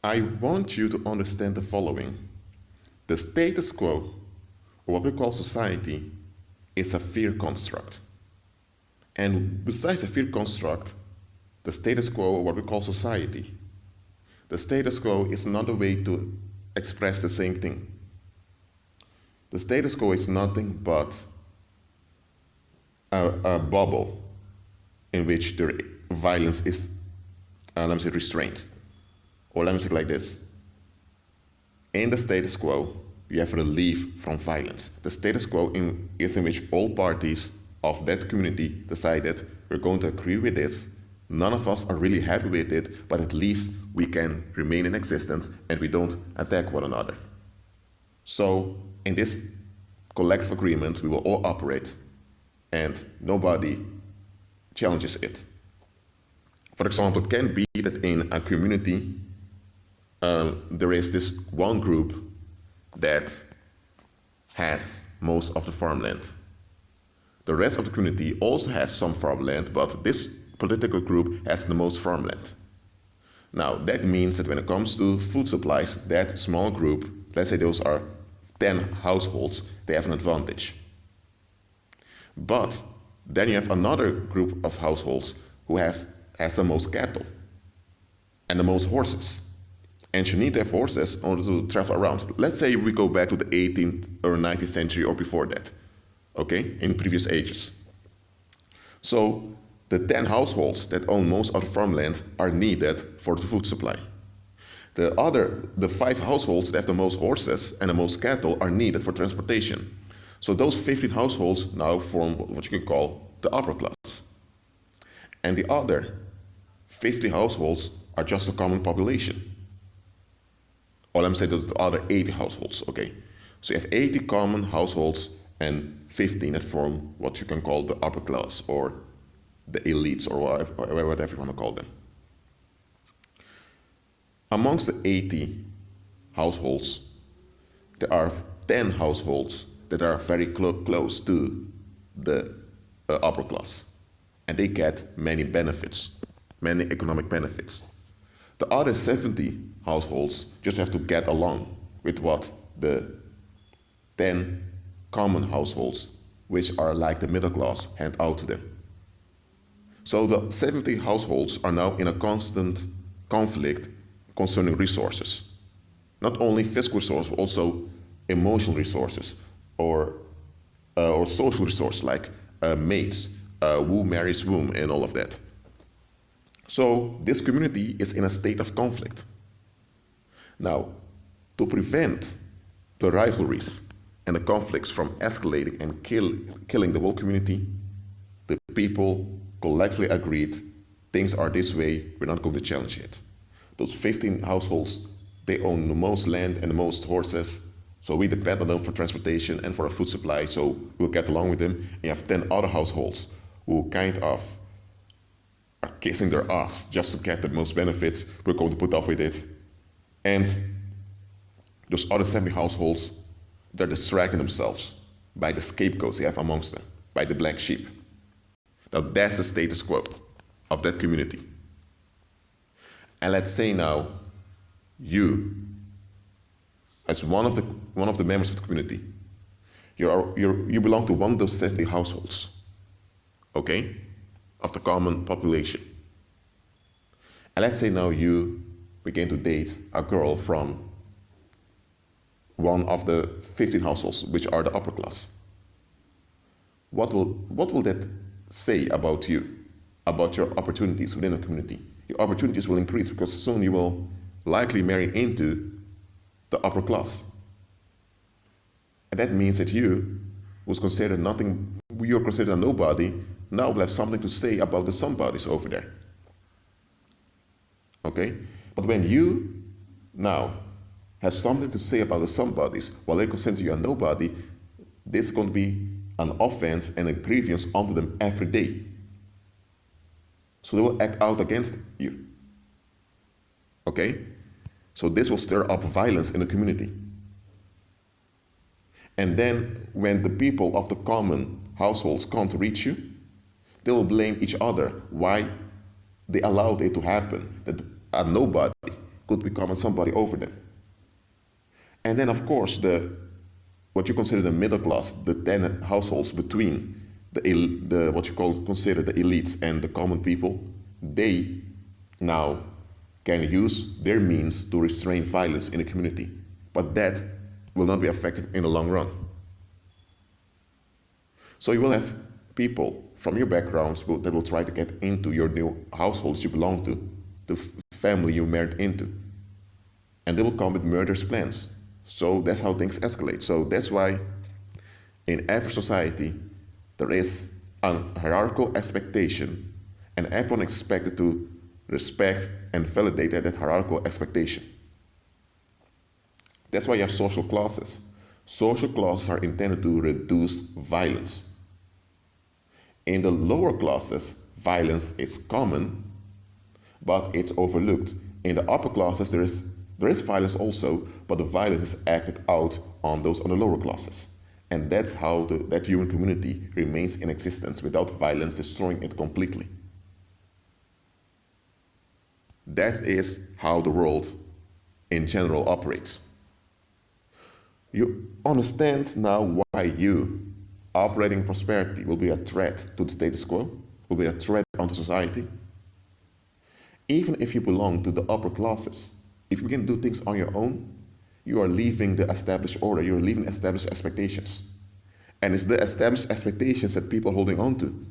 I want you to understand the following. The status quo, or what we call society, is a fear construct. And besides a fear construct, the status quo, or what we call society, the status quo is another way to express the same thing. The status quo is nothing but a bubble in which the violence is, let me say, restrained. Or let me say it like this. In the status quo, you have relief from violence. The status quo is in which all parties of that community decided we're going to agree with this. None of us are really happy with it, but at least we can remain in existence and we don't attack one another. So in this collective agreement, we will all operate and nobody challenges it. For example, it can be that in a community there is this one group that has most of the farmland. The rest of the community also has some farmland, but this political group has the most farmland. Now, that means that when it comes to food supplies, that small group, let's say those are 10 households, they have an advantage. But then you have another group of households who has the most cattle and the most horses. And you need to have horses in order to travel around. Let's say we go back to the 18th or 19th century or before that, okay, in previous ages. So the 10 households that own most of the farmland are needed for the food supply. The 5 households that have the most horses and the most cattle are needed for transportation. So those 15 households now form what you can call the upper class. And the other 50 households are just a common population. Or let me say the other 80 households, okay? So you have 80 common households and 15 that form what you can call the upper class or the elites or whatever you want to call them. Amongst the 80 households, there are 10 households that are very close to the upper class. And they get many benefits, many economic benefits. The other 70 households just have to get along with what the 10 common households, which are like the middle class, hand out to them. So the 70 households are now in a constant conflict concerning resources. Not only physical resources, but also emotional resources or social resources like mates, who marries whom, and all of that. So this community is in a state of conflict. Now, to prevent the rivalries and the conflicts from escalating and killing the whole community, the people collectively agreed, things are this way, we're not going to challenge it. Those 15 households, they own the most land and the most horses, so we depend on them for transportation and for our food supply, so we'll get along with them. And you have 10 other households who kind of are kissing their ass just to get the most benefits. We're going to put up with it. And those other 70 households, they're distracting themselves by the scapegoats they have amongst them, by the black sheep. Now that's the status quo of that community. And let's say now, you, as one of the members of the community, you belong to one of those 70 households, okay, of the common population. And let's say now you begin to date a girl from one of the 15 households, which are the upper class. What will that say about you, about your opportunities within a community? Your opportunities will increase because soon you will likely marry into the upper class. And that means that you, who's considered nothing, you're considered a nobody, now will have something to say about the somebodies over there. Okay? But when you now have something to say about the somebodies while they consider you a nobody, this is going to be an offense and a grievance unto them every day. So they will act out against you. Okay? So this will stir up violence in the community. And then when the people of the common households can't reach you, they will blame each other why they allowed it to happen, that a nobody could become somebody over them. And then, of course, what you consider the middle class, the 10 households between the what you consider the elites and the common people, they now can use their means to restrain violence in the community. But that will not be effective in the long run. So you will have people from your backgrounds that will try to get into your new households you belong to, the family you married into. And they will come with murderous plans. So that's how things escalate. So that's why in every society there is a hierarchical expectation, and everyone is expected to respect and validate that hierarchical expectation. That's why you have social classes. Social classes are intended to reduce violence. In the lower classes, violence is common, but it's overlooked. In the upper classes, there is violence also, but the violence is acted out on those on the lower classes. And that's how that human community remains in existence without violence destroying it completely. That is how the world in general operates. You understand now why you, operating prosperity, will be a threat to the status quo, will be a threat onto society. Even if you belong to the upper classes, if you can do things on your own, you are leaving the established order, you're leaving established expectations. And it's the established expectations that people are holding on to.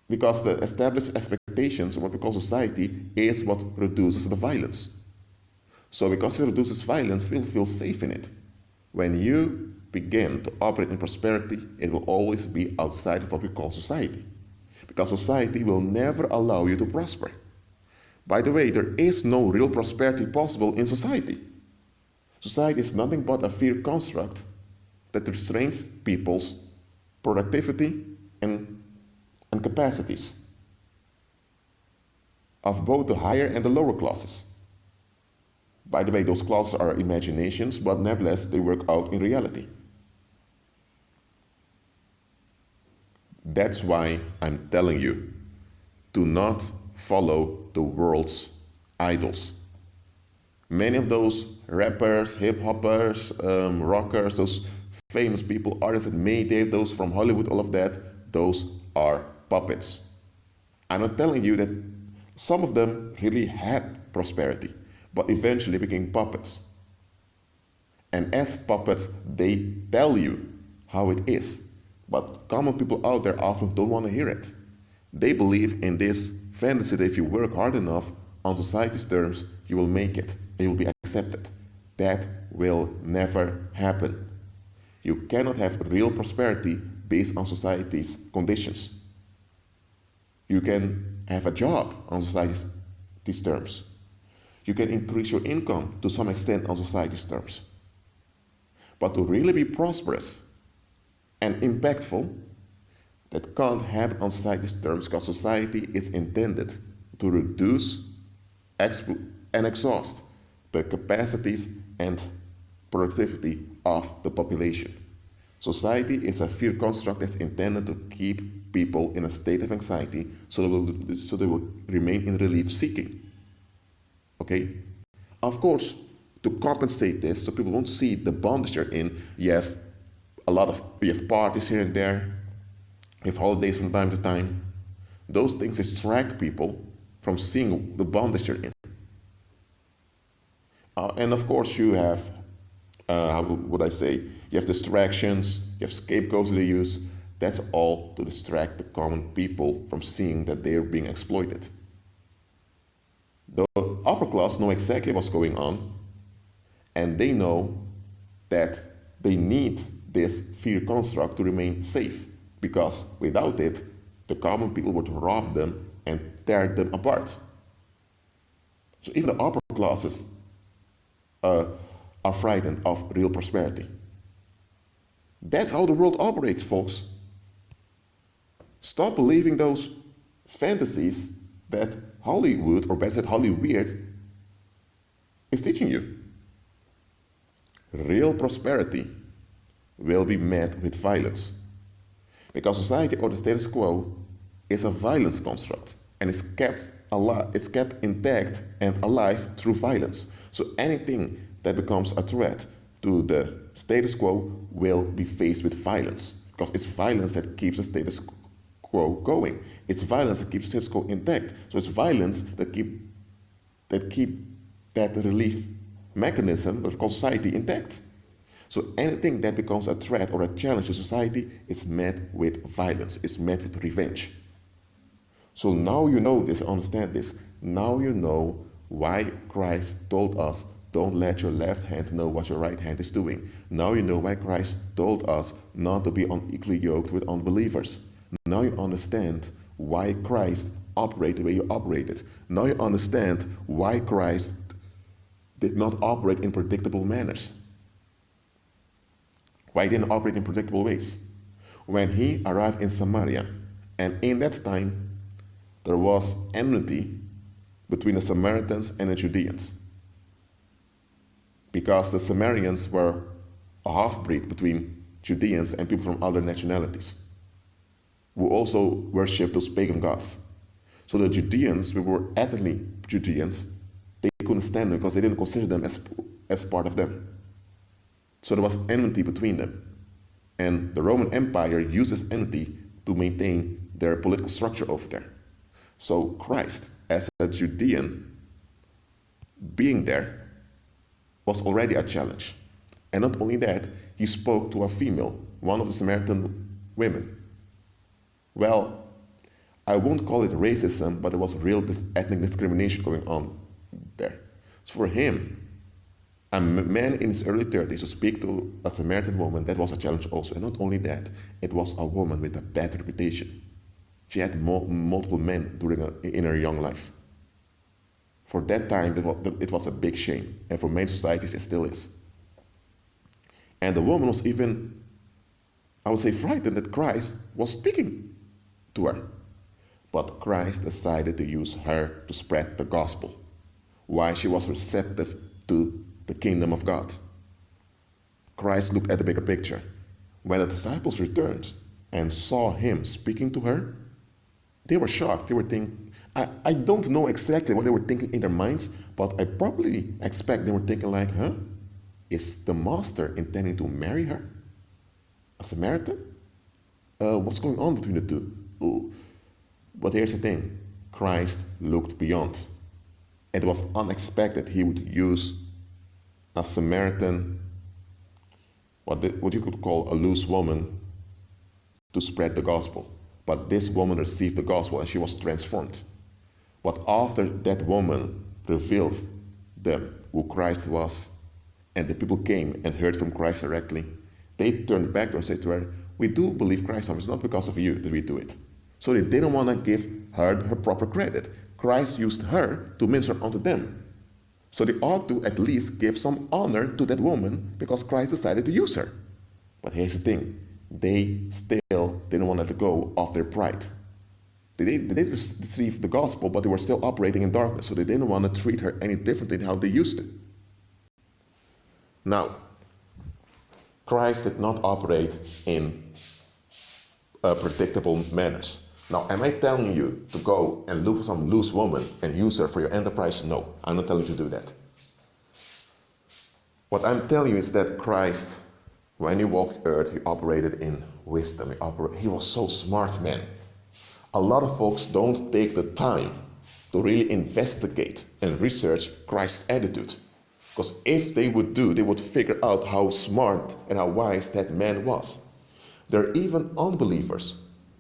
Because the established expectations of what we call society is what reduces the violence. So because it reduces violence, people feel safe in it. When you begin to operate in prosperity, it will always be outside of what we call society. Because society will never allow you to prosper. By the way, there is no real prosperity possible in society. Society is nothing but a fear construct that restrains people's productivity and capacities of both the higher and the lower classes. By the way, those classes are imaginations, but nevertheless they work out in reality. That's why I'm telling you, do not follow the world's idols. Many of those rappers, hip-hoppers, rockers, those famous people, artists that made it, those from Hollywood, all of that, those are puppets. I'm not telling you that some of them really had prosperity, but eventually became puppets. And as puppets, they tell you how it is. But common people out there often don't want to hear it. They believe in this fantasy that if you work hard enough on society's terms, you will make it. It will be accepted. That will never happen. You cannot have real prosperity based on society's conditions. You can have a job on society's terms. You can increase your income to some extent on society's terms. But to really be prosperous and impactful, that can't happen on society's terms because society is intended to reduce, and exhaust the capacities and productivity of the population. Society is a fear construct that's intended to keep people in a state of anxiety so they will remain in relief seeking. Okay? Of course, to compensate this so people won't see the bondage you're in, you have parties here and there, you have holidays from time to time. Those things distract people from seeing the bondage you're in. And of course you have, how would I say, you have distractions, you have scapegoats they use. That's all to distract the common people from seeing that they're being exploited. The upper class know exactly what's going on, and they know that they need this fear construct to remain safe, because without it, the common people would rob them and tear them apart. So even the upper classes are frightened of real prosperity. That's how the world operates, folks. Stop believing those fantasies that Hollywood, or better said Hollyweird, is teaching you. Real prosperity will be met with violence. Because society or the status quo is a violence construct and is kept alive, it's kept intact and alive through violence. So anything that becomes a threat to the status quo will be faced with violence, because it's violence that keeps the status quo going. It's violence that keeps the status quo intact. So it's violence that keep that relief mechanism that we call society intact. So anything that becomes a threat or a challenge to society is met with violence, is met with revenge. So now you know this, understand this. Now you know why Christ told us, don't let your left hand know what your right hand is doing. Now you know why Christ told us not to be unequally yoked with unbelievers. Now you understand why Christ operated the way he operated. Now you understand why Christ did not operate in predictable manners. Why he didn't operate in predictable ways. When he arrived in Samaria, and in that time, there was enmity between the Samaritans and the Judeans, because the Samaritans were a half-breed between Judeans and people from other nationalities who also worshipped those pagan gods. So the Judeans, who were ethnically Judeans, they couldn't stand them because they didn't consider them as part of them. So there was enmity between them. And the Roman Empire uses enmity to maintain their political structure over there. So Christ, as a Judean, being there, was already a challenge. And not only that, he spoke to a female, one of the Samaritan women. Well, I won't call it racism, but there was real ethnic discrimination going on there. So for him, a man in his early 30s to speak to a Samaritan woman, that was a challenge also. And not only that, it was a woman with a bad reputation. She had multiple men in her young life. For that time, it was a big shame. And for many societies, it still is. And the woman was even, I would say, frightened that Christ was speaking to her. But Christ decided to use her to spread the gospel. Why? She was receptive to the kingdom of God. Christ looked at the bigger picture. When the disciples returned and saw him speaking to her, they were shocked. They were thinking, I don't know exactly what they were thinking in their minds, but I probably expect they were thinking like, is the master intending to marry her? A Samaritan? What's going on between the two? Ooh. But here's the thing. Christ looked beyond. It was unexpected he would use a Samaritan, what you could call a loose woman, to spread the gospel. But this woman received the gospel and she was transformed. But after that woman revealed them who Christ was, and the people came and heard from Christ directly, they turned back to her and said to her, we do believe Christ, it's not because of you that we do it. So they didn't want to give her proper credit. Christ used her to minister unto them. So they ought to at least give some honor to that woman because Christ decided to use her. But here's the thing. They still didn't want to let go of their pride. They did receive the gospel, but they were still operating in darkness. So they didn't want to treat her any differently than how they used to. Now, Christ did not operate in predictable manners. Now, am I telling you to go and look for some loose woman and use her for your enterprise? No, I'm not telling you to do that. What I'm telling you is that Christ, when he walked earth, he operated in wisdom. He was so smart, man. A lot of folks don't take the time to really investigate and research Christ's attitude. Because if they would do, they would figure out how smart and how wise that man was. There are even unbelievers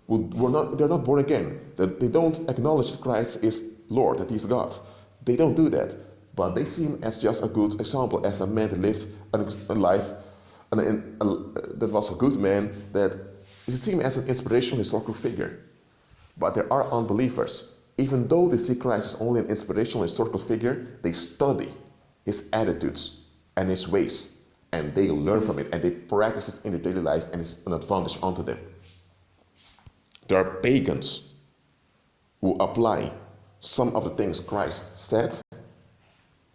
they're not born again, that they don't acknowledge that Christ is Lord, that he's God. They don't do that, but they see him as just a good example, as a man that lived a life that was a good man, that they see him as an inspirational historical figure. But there are unbelievers. Even though they see Christ as only an inspirational historical figure, they study his attitudes and his ways, and they learn from it, and they practice it in their daily life, and it's an advantage unto them. There are pagans who apply some of the things Christ said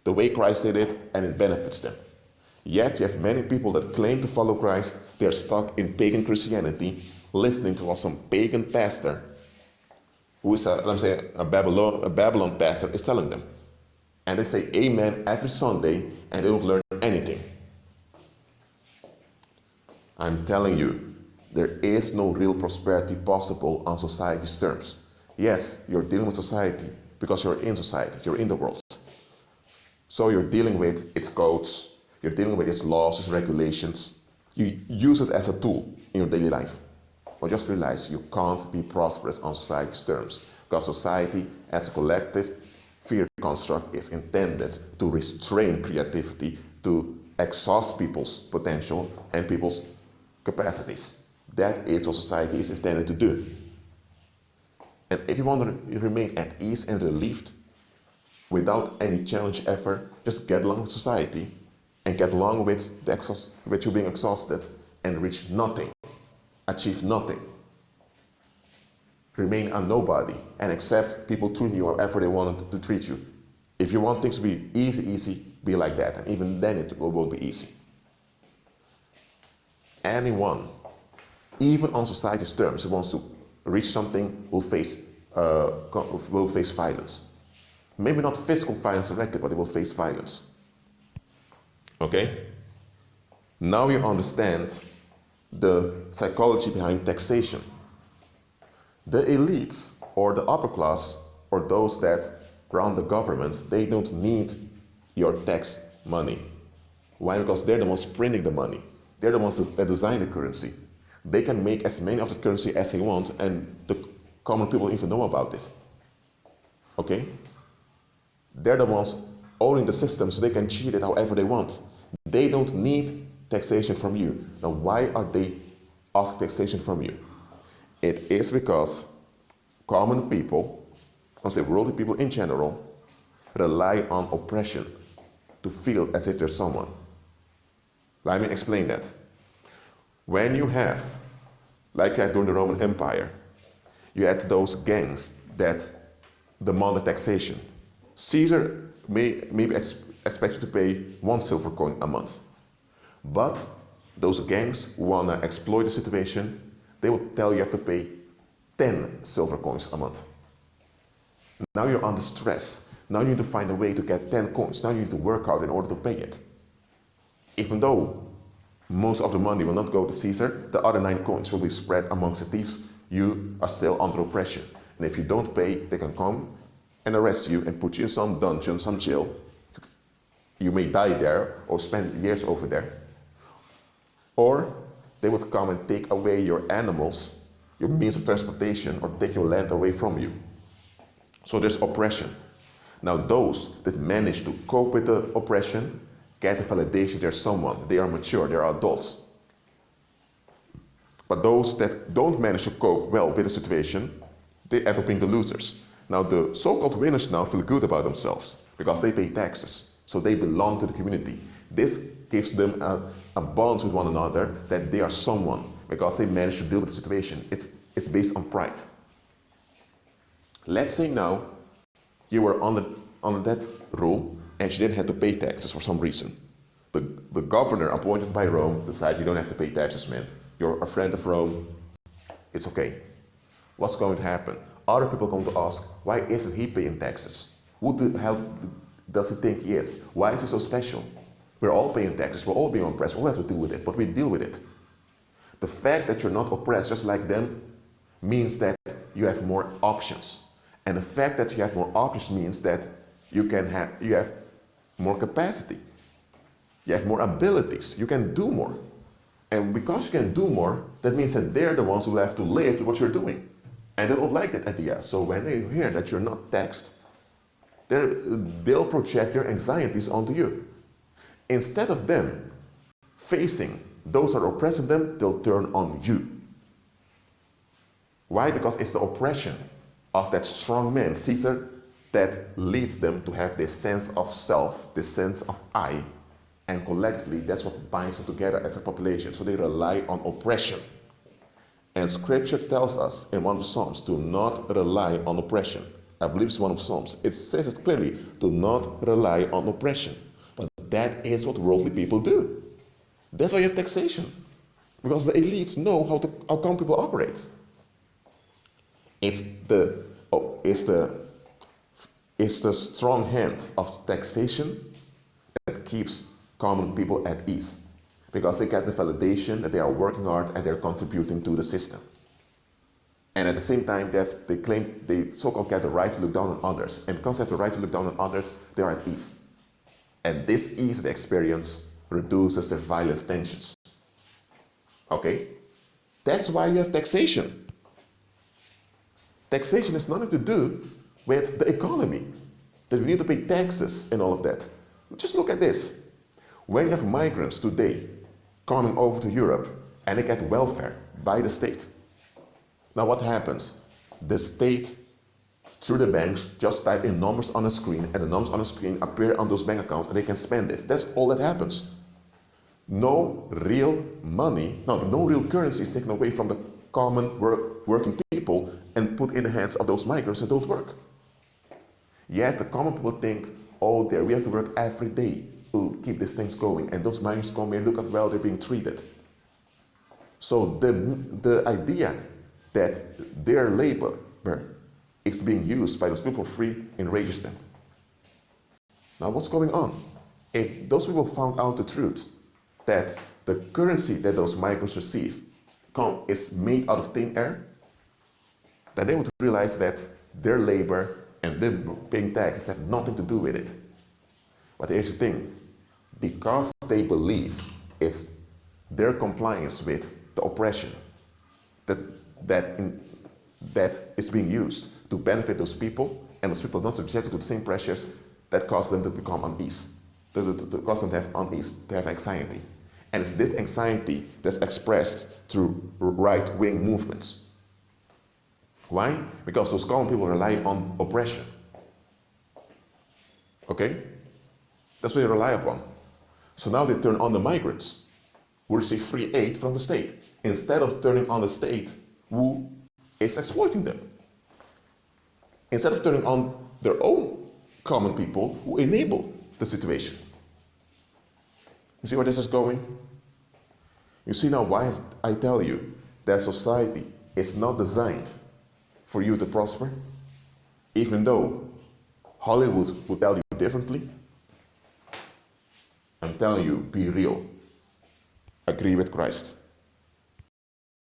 the way Christ did it, and it benefits them. Yet you have many people that claim to follow Christ. They're stuck in pagan Christianity, listening to what some pagan pastor who is let me say a Babylon pastor is telling them. And they say amen every Sunday and they don't learn anything. I'm telling you, there is no real prosperity possible on society's terms. Yes, you're dealing with society because you're in society, you're in the world. So you're dealing with its codes, you're dealing with its laws, its regulations. You use it as a tool in your daily life. But just realize you can't be prosperous on society's terms because society as a collective fear construct is intended to restrain creativity, to exhaust people's potential and people's capacities. That is what society is intended to do. And if you want to remain at ease and relieved without any challenge ever, just get along with society and get along with you being exhausted and reach nothing, achieve nothing. Remain a nobody and accept people treating you however they want to treat you. If you want things to be easy, be like that. And even then it won't be easy. Anyone, even on society's terms, who wants to reach something will face violence. Maybe not physical violence directly, but they will face violence. Okay? Now you understand the psychology behind taxation. The elites or the upper class or those that run the government, they don't need your tax money. Why? Because they're the ones printing the money. They're the ones that design the currency. They can make as many of the currency as they want and the common people don't even know about this. Okay? They're the ones owning the system so they can cheat it however they want. They don't need taxation from you. Now why are they asking taxation from you? It is because common people, I say worldly people in general, rely on oppression to feel as if they're someone. Let me explain that. When you have, like you had during the Roman Empire, you had those gangs that demanded taxation. Caesar maybe expect you to pay 1 silver coin a month. But those gangs who want to exploit the situation, they will tell you have to pay 10 silver coins a month. Now you're under stress. Now you need to find a way to get 10 coins. Now you need to work out in order to pay it. Even though most of the money will not go to Caesar, the other 9 coins will be spread amongst the thieves. You are still under oppression. And if you don't pay, they can come and arrest you and put you in some dungeon, some jail. You may die there or spend years over there. Or they would come and take away your animals, your means of transportation, or take your land away from you. So there's oppression. Now those that manage to cope with the oppression get the validation they're someone, they are mature, they are adults. But those that don't manage to cope well with the situation, they end up being the losers. Now the so-called winners now feel good about themselves because they pay taxes, so they belong to the community. This gives them a bond with one another that they are someone because they manage to deal with the situation. It's based on pride. Let's say now you were under that rule and you didn't have to pay taxes for some reason. The governor appointed by Rome decided you don't have to pay taxes, man. You're a friend of Rome. It's okay. What's going to happen? Other people are going to ask, why isn't he paying taxes? Who the hell does he think he is? Why is he so special? We're all paying taxes, we're all being oppressed, we all have to deal with it, but we deal with it. The fact that you're not oppressed just like them means that you have more options. And the fact that you have more options means that you have more capacity. You have more abilities, you can do more. And because you can do more, that means that they're the ones who have to live with what you're doing. And they don't like that idea. So when they hear that you're not taxed, they'll project their anxieties onto you. Instead of them facing those that are oppressing them, they'll turn on you. Why? Because it's the oppression of that strong man, Caesar, that leads them to have this sense of self, this sense of I, and collectively that's what binds them together as a population. So they rely on oppression. And scripture tells us in one of the Psalms, do not rely on oppression. I believe it's one of the Psalms. It says it clearly, do not rely on oppression. But that is what worldly people do. That's why you have taxation. Because the elites know how common people operate. It's the is the strong hand of taxation that keeps common people at ease, because they get the validation that they are working hard and they're contributing to the system. And at the same time, they claim they so-called get the right to look down on others. And because they have the right to look down on others, they are at ease. And this ease they experience reduces their violent tensions. Okay? That's why you have taxation. Taxation has nothing to do with the economy, that we need to pay taxes and all of that. Just look at this. When you have migrants today coming over to Europe and they get welfare by the state, now what happens? The state, through the banks, just type in numbers on a screen, and the numbers on the screen appear on those bank accounts and they can spend it. That's all that happens. No real money, no real currency is taken away from the common working people and put in the hands of those migrants that don't work. Yet the common people think, oh, we have to work every day to keep these things going. And those migrants come here, look at how they're being treated. So the idea that their labor is being used by those people free enrages them. Now what's going on? If those people found out the truth, that the currency that those migrants receive is made out of thin air, then they would realize that their labor and them paying taxes have nothing to do with it. But here's the thing, because they believe it's their compliance with the oppression that is being used to benefit those people, and those people not subjected to the same pressures that cause them to become unease, to cause them to have unease, to have anxiety. And it's this anxiety that's expressed through right-wing movements. Why? Because those common people rely on oppression. Okay? That's what they rely upon. So now they turn on the migrants who receive free aid from the state, instead of turning on the state who is exploiting them. Instead of turning on their own common people who enable the situation. You see where this is going? You see now why I tell you that society is not designed for you to prosper, even though Hollywood would tell you differently. I'm telling you, be real. Agree with Christ.